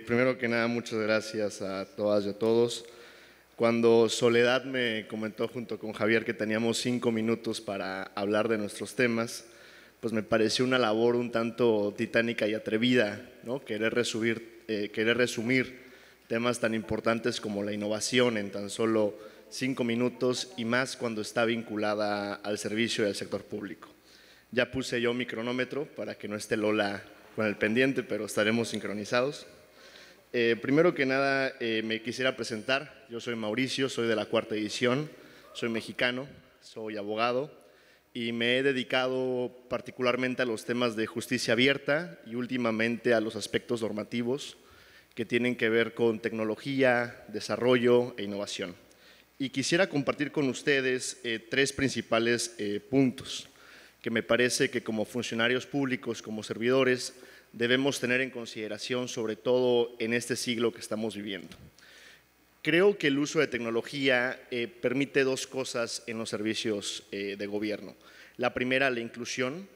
Primero que nada, muchas gracias a todas y a todos. Cuando Soledad me comentó junto con Javier que teníamos 5 minutos para hablar de nuestros temas, pues me pareció una labor un tanto titánica y atrevida, ¿no? Querer resumir temas tan importantes como la innovación en tan solo 5 minutos y más cuando está vinculada al servicio y al sector público. Ya puse yo mi cronómetro para que no esté Lola con el pendiente, pero estaremos sincronizados. Primero que nada, me quisiera presentar. Yo soy Mauricio, soy de la 4ª edición, soy mexicano, soy abogado y me he dedicado particularmente a los temas de justicia abierta y últimamente a los aspectos normativos que tienen que ver con tecnología, desarrollo e innovación. Y quisiera compartir con ustedes 3 principales puntos que me parece que como funcionarios públicos, como servidores, debemos tener en consideración, sobre todo en este siglo que estamos viviendo. Creo que el uso de tecnología permite 2 cosas en los servicios de gobierno. La primera, la inclusión.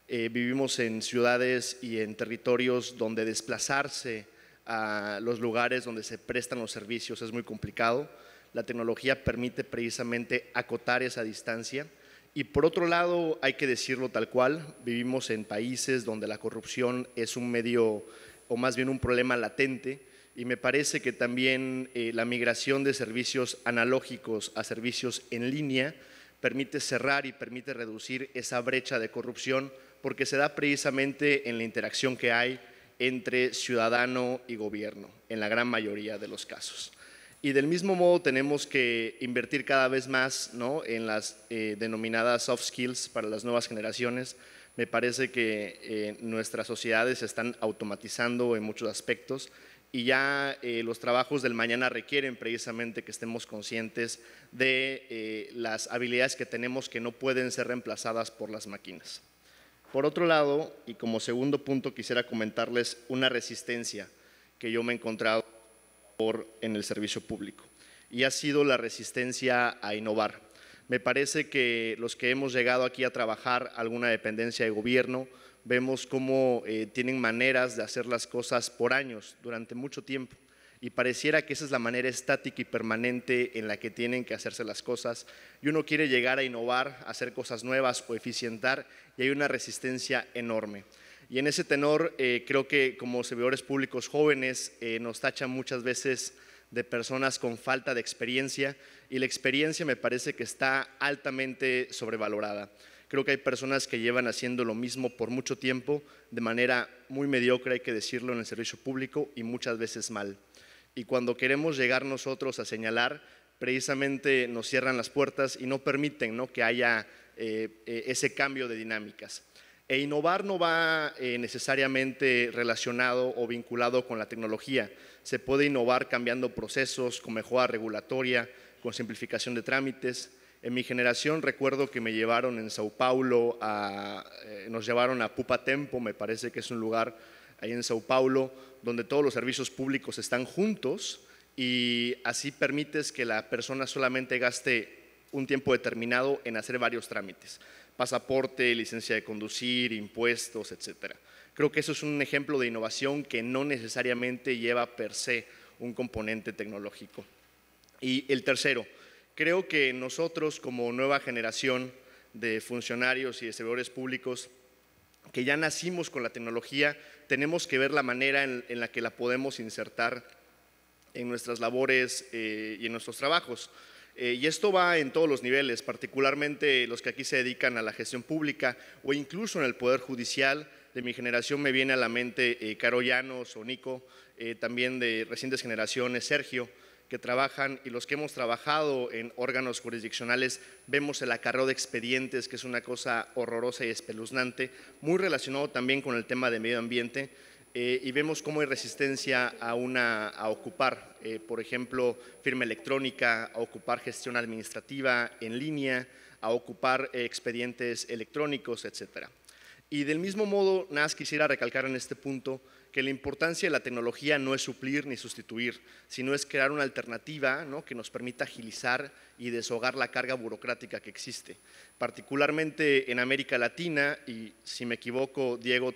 Vivimos en ciudades y en territorios donde desplazarse a los lugares donde se prestan los servicios es muy complicado. La tecnología permite precisamente acotar esa distancia. Y por otro lado, hay que decirlo tal cual, vivimos en países donde la corrupción es un medio, o más bien un problema latente, y me parece que también la migración de servicios analógicos a servicios en línea permite cerrar y permite reducir esa brecha de corrupción, porque se da precisamente en la interacción que hay entre ciudadano y gobierno, en la gran mayoría de los casos. Y del mismo modo tenemos que invertir cada vez más, ¿no?, en las denominadas soft skills para las nuevas generaciones. Me parece que nuestras sociedades se están automatizando en muchos aspectos y ya los trabajos del mañana requieren precisamente que estemos conscientes de las habilidades que tenemos que no pueden ser reemplazadas por las máquinas. Por otro lado, y como segundo punto, quisiera comentarles una resistencia que yo me he encontrado en el servicio público, y ha sido la resistencia a innovar. Me parece que los que hemos llegado aquí a trabajar alguna dependencia de gobierno, vemos cómo tienen maneras de hacer las cosas por años, durante mucho tiempo, y pareciera que esa es la manera estática y permanente en la que tienen que hacerse las cosas, y uno quiere llegar a innovar, a hacer cosas nuevas o eficientar, y hay una resistencia enorme. Y en ese tenor, creo que como servidores públicos jóvenes nos tachan muchas veces de personas con falta de experiencia, y la experiencia me parece que está altamente sobrevalorada. Creo que hay personas que llevan haciendo lo mismo por mucho tiempo, de manera muy mediocre, hay que decirlo, en el servicio público, y muchas veces mal. Y cuando queremos llegar nosotros a señalar, precisamente nos cierran las puertas y no permiten, ¿no?, que haya ese cambio de dinámicas. E innovar no va necesariamente relacionado o vinculado con la tecnología. Se puede innovar cambiando procesos, con mejora regulatoria, con simplificación de trámites. En mi generación recuerdo que me llevaron en Sao Paulo, nos llevaron a Pupa Tempo, me parece que es un lugar ahí en Sao Paulo, donde todos los servicios públicos están juntos y así permites que la persona solamente gaste un tiempo determinado en hacer varios trámites. Pasaporte, licencia de conducir, impuestos, etcétera. Creo que eso es un ejemplo de innovación que no necesariamente lleva per se un componente tecnológico. Y el tercero, creo que nosotros como nueva generación de funcionarios y de servidores públicos que ya nacimos con la tecnología, tenemos que ver la manera en la que la podemos insertar en nuestras labores y en nuestros trabajos. Y esto va en todos los niveles, particularmente los que aquí se dedican a la gestión pública o incluso en el Poder Judicial. De mi generación me viene a la mente Caro Llanos o Nico, también de recientes generaciones, Sergio, que trabajan, y los que hemos trabajado en órganos jurisdiccionales vemos el acarreo de expedientes, que es una cosa horrorosa y espeluznante, muy relacionado también con el tema de medio ambiente. Y vemos cómo hay resistencia a ocupar, por ejemplo, firma electrónica, a ocupar gestión administrativa en línea, a ocupar expedientes electrónicos, etcétera. Y del mismo modo, nada más quisiera recalcar en este punto que la importancia de la tecnología no es suplir ni sustituir, sino es crear una alternativa, ¿no?, que nos permita agilizar y deshogar la carga burocrática que existe. Particularmente en América Latina, y si me equivoco, Diego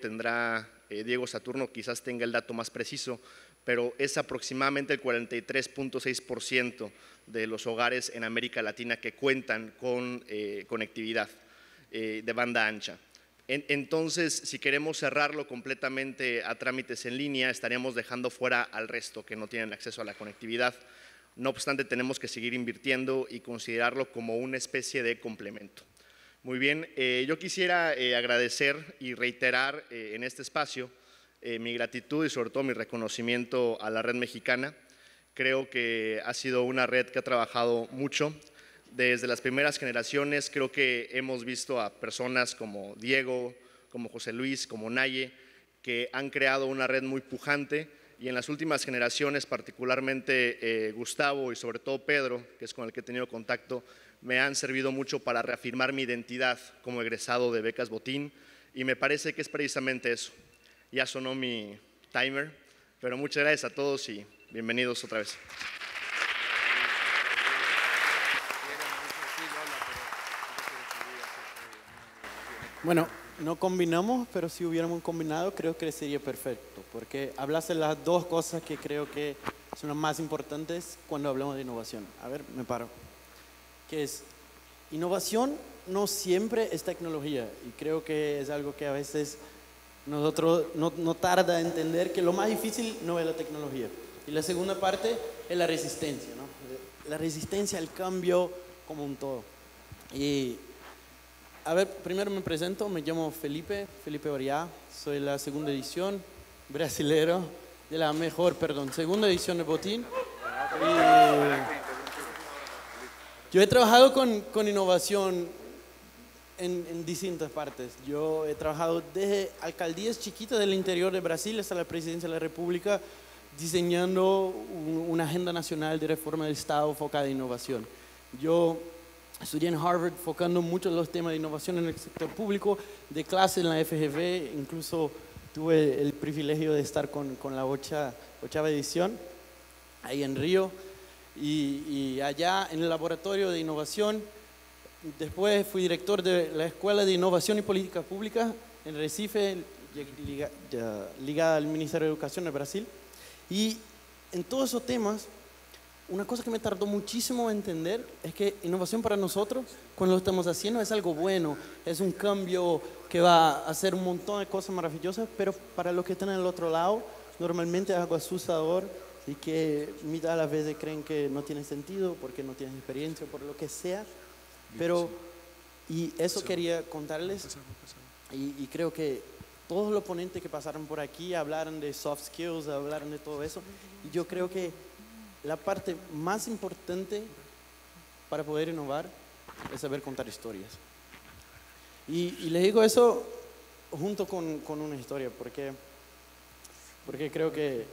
Saturno quizás tenga el dato más preciso, pero es aproximadamente el 43.6% de los hogares en América Latina que cuentan con conectividad de banda ancha. Entonces, si queremos cerrarlo completamente a trámites en línea, estaríamos dejando fuera al resto que no tienen acceso a la conectividad. No obstante, tenemos que seguir invirtiendo y considerarlo como una especie de complemento. Muy bien, yo quisiera agradecer y reiterar en este espacio mi gratitud y sobre todo mi reconocimiento a la Red Mexicana. Creo que ha sido una red que ha trabajado mucho. Desde las primeras generaciones creo que hemos visto a personas como Diego, como José Luis, como Naye, que han creado una red muy pujante, y en las últimas generaciones, particularmente Gustavo y sobre todo Pedro, que es con el que he tenido contacto, me han servido mucho para reafirmar mi identidad como egresado de Becas Botín, y me parece que es precisamente eso. Ya sonó mi timer, pero muchas gracias a todos y bienvenidos otra vez. Bueno, no combinamos, pero si hubiéramos combinado creo que sería perfecto, porque hablaste de las dos cosas que creo que son las más importantes cuando hablamos de innovación. A ver, me paro. Que es, innovación no siempre es tecnología, y creo que es algo que a veces nosotros no tarda en entender, que lo más difícil no es la tecnología. Y la segunda parte es la resistencia, ¿no? La resistencia al cambio como un todo. Y a ver, primero me presento, me llamo Felipe Oriá, soy la segunda edición brasilero de la segunda edición de Botín. Yo he trabajado con innovación en distintas partes. Yo he trabajado desde alcaldías chiquitas del interior de Brasil hasta la presidencia de la República, diseñando una agenda nacional de reforma del Estado enfocada en innovación. Yo estudié en Harvard enfocando mucho los temas de innovación en el sector público, de clase en la FGV, incluso tuve el privilegio de estar con la ochava edición, ahí en Río, y allá en el laboratorio de innovación. Después fui director de la Escuela de Innovación y Política Pública en Recife, ligada al Ministerio de Educación de Brasil. Y en todos esos temas, una cosa que me tardó muchísimo en entender es que innovación para nosotros, cuando lo estamos haciendo, es algo bueno, es un cambio que va a hacer un montón de cosas maravillosas, pero para los que están en el otro lado, normalmente es algo asustador y que mitad de las veces creen que no tiene sentido porque no tienen experiencia o por lo que sea. Pero, y eso quería contarles, y creo que todos los ponentes que pasaron por aquí hablaron de soft skills, hablaron de todo eso, y yo creo que la parte más importante para poder innovar es saber contar historias. Y les digo eso junto con una historia, porque creo que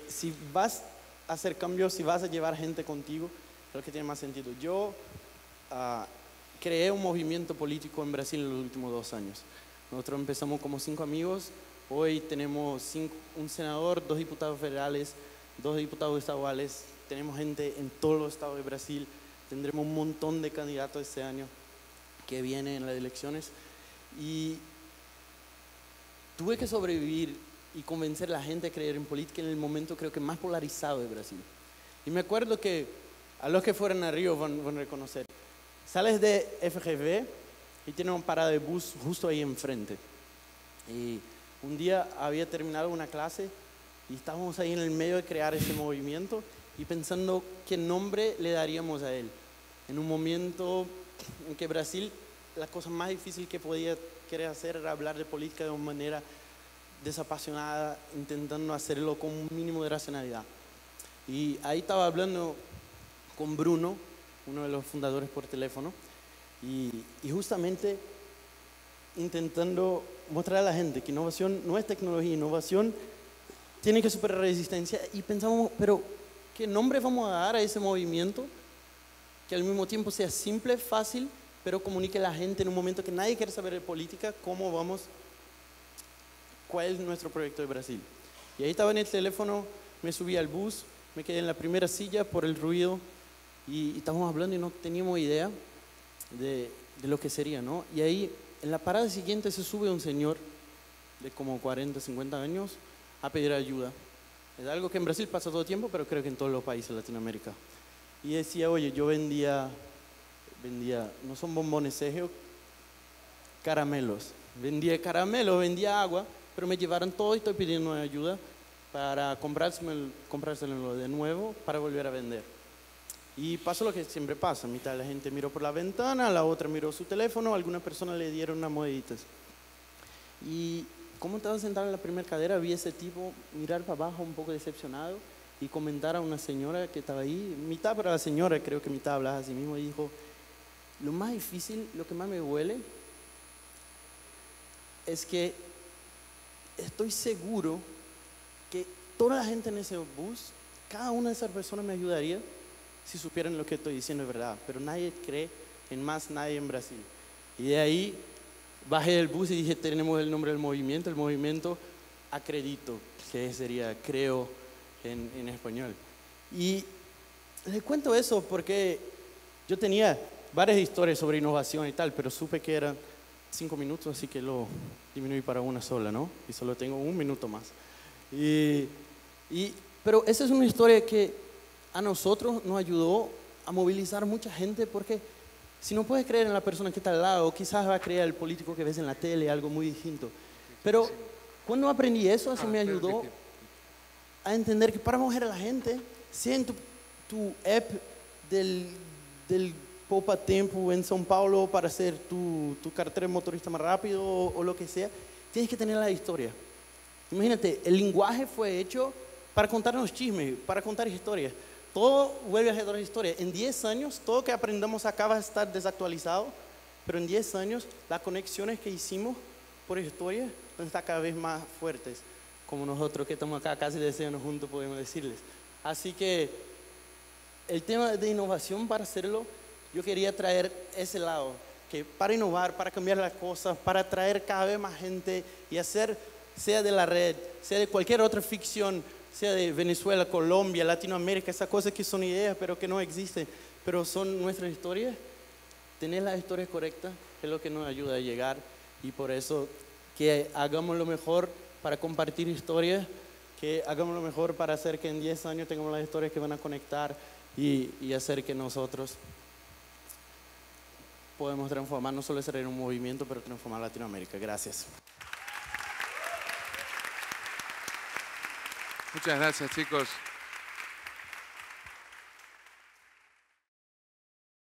si vas a hacer cambios, si vas a llevar gente contigo, creo que tiene más sentido. Yo creé un movimiento político en Brasil en los últimos 2 años. Nosotros empezamos como 5 amigos, hoy tenemos un senador, 2 diputados federales, 2 diputados estaduales, tenemos gente en todos los estados de Brasil, tendremos un montón de candidatos este año que vienen en las elecciones, y tuve que sobrevivir y convencer a la gente a creer en política en el momento creo que más polarizado de Brasil. Y me acuerdo que a los que fueron a Río van a reconocer, sales de FGV y tienen una parada de bus justo ahí enfrente, y un día había terminado una clase y estábamos ahí en el medio de crear ese movimiento y pensando qué nombre le daríamos a él. En un momento en que Brasil, la cosa más difícil que podía querer hacer era hablar de política de una manera desapasionada, intentando hacerlo con un mínimo de racionalidad. Y ahí estaba hablando con Bruno, uno de los fundadores, por teléfono, y justamente intentando mostrar a la gente que innovación no es tecnología, innovación tiene que superar resistencia, y pensamos, pero ¿qué nombre vamos a dar a ese movimiento que al mismo tiempo sea simple, fácil, pero comunique a la gente en un momento que nadie quiere saber de política cuál es nuestro proyecto de Brasil? Y ahí estaba en el teléfono, me subí al bus, me quedé en la primera silla por el ruido, y estábamos hablando y no teníamos idea de lo que sería, ¿no? Y ahí en la parada siguiente se sube un señor de como 40, 50 años a pedir ayuda, Es algo que en Brasil pasa todo el tiempo, pero creo que en todos los países de Latinoamérica. Y decía, oye, yo vendía, no son bombones, Sergio, caramelos. Vendía caramelos, vendía agua, pero me llevaron todo y estoy pidiendo ayuda para comprárselo de nuevo para volver a vender. Y pasó lo que siempre pasa, mitad de la gente miró por la ventana, la otra miró su teléfono, alguna persona le dieron unas moneditas. Y como estaba sentado en la primera cadera, vi a ese tipo mirar para abajo un poco decepcionado y comentar a una señora que estaba ahí, mitad para la señora, creo que mitad hablaba a sí mismo, y dijo, lo más difícil, lo que más me duele, es que estoy seguro que toda la gente en ese bus, cada una de esas personas me ayudaría si supieran lo que estoy diciendo es verdad, pero nadie cree en más nadie en Brasil. Y de ahí bajé del bus y dije, tenemos el nombre del movimiento, el movimiento acredito, que sería creo en español. Y les cuento eso porque yo tenía varias historias sobre innovación y tal, pero supe que eran 5 minutos, así que lo disminuí para una sola, ¿no? Y solo tengo 1 minuto más. Pero esa es una historia que a nosotros nos ayudó a movilizar mucha gente, porque si no puedes creer en la persona que está al lado, quizás va a creer el político que ves en la tele, algo muy distinto. Pero cuando aprendí eso, así me ayudó a entender que para mover a la gente, sea en tu app del Poupa Tempo en São Paulo para hacer tu cartera de motorista más rápido o lo que sea, tienes que tener la historia. Imagínate, el lenguaje fue hecho para contarnos chismes, para contar historias. Todo vuelve a ser historia. En 10 años, todo que aprendamos acá va a estar desactualizado, pero en 10 años, las conexiones que hicimos por historia van a estar cada vez más fuertes, como nosotros que estamos acá casi deseando juntos podemos decirles. Así que el tema de innovación, para hacerlo, yo quería traer ese lado, que para innovar, para cambiar las cosas, para atraer cada vez más gente y hacer, sea de la red, sea de cualquier otra ficción, sea de Venezuela, Colombia, Latinoamérica, esas cosas que son ideas pero que no existen, pero son nuestras historias. Tener las historias correctas es lo que nos ayuda a llegar, y por eso que hagamos lo mejor para compartir historias, que hagamos lo mejor para hacer que en 10 años tengamos las historias que van a conectar y hacer que nosotros podemos transformar, no solo ser en un movimiento, pero transformar Latinoamérica. Gracias. Muchas gracias, chicos.